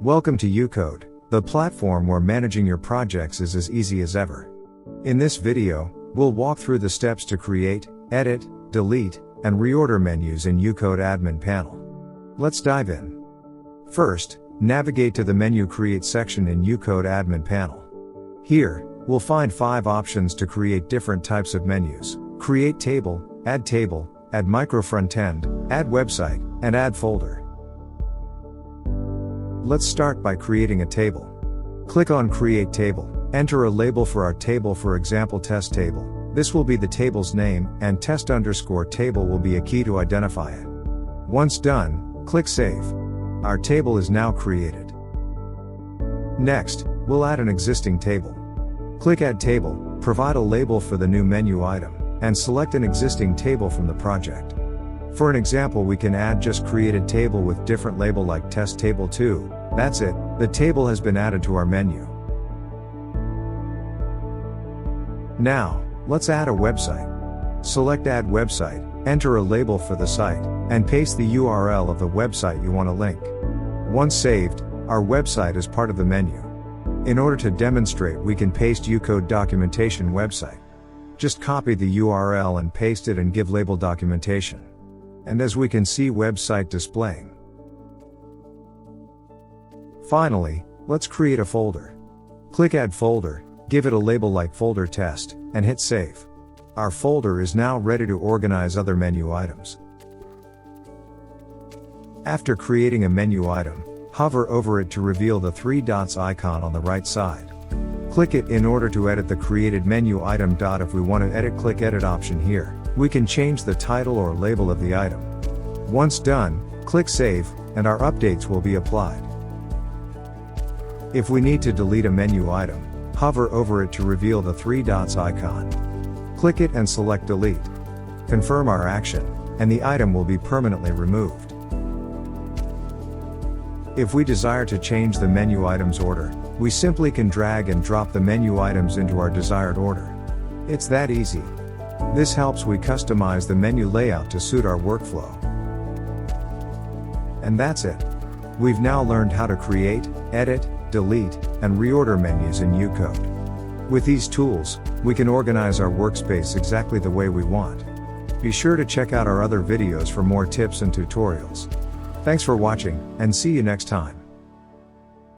Welcome to Ucode, the platform where managing your projects is as easy as ever. In this video, we'll walk through the steps to create, edit, delete, and reorder menus in Ucode admin panel. Let's dive in. First, navigate to the Menu Create section in Ucode admin panel. Here, we'll find 5 options to create different types of menus: create table, add micro frontend, add website, and add folder. Let's start by creating a table. Click on Create Table, enter a label for our table, for example test table. This will be the table's name, and test_table will be a key to identify it. Once done, click Save. Our table is now created. Next, we'll add an existing table. Click Add Table, provide a label for the new menu item, and select an existing table from the project. For an example, we can add just created table with different label like test table 2. That's it, the table has been added to our menu. Now, let's add a website. Select Add Website, enter a label for the site, and paste the URL of the website you want to link. Once saved, our website is part of the menu. In order to demonstrate, we can paste Ucode documentation website. Just copy the URL and paste it and give label documentation. And as we can see, website displaying. Finally, let's create a folder. Click Add Folder, give it a label like Folder Test, and hit Save. Our folder is now ready to organize other menu items. After creating a menu item, hover over it to reveal the 3 dots icon on the right side. Click it in order to edit the created menu item. If we want to edit, click Edit option here. We can change the title or label of the item. Once done, click Save, and our updates will be applied. If we need to delete a menu item, hover over it to reveal the 3 dots icon. Click it and select Delete. Confirm our action, and the item will be permanently removed. If we desire to change the menu items order, we simply can drag and drop the menu items into our desired order. It's that easy. This helps we customize the menu layout to suit our workflow. And that's it. We've now learned how to create, edit, delete, and reorder menus in Ucode. With these tools, we can organize our workspace exactly the way we want. Be sure to check out our other videos for more tips and tutorials. Thanks for watching, and see you next time.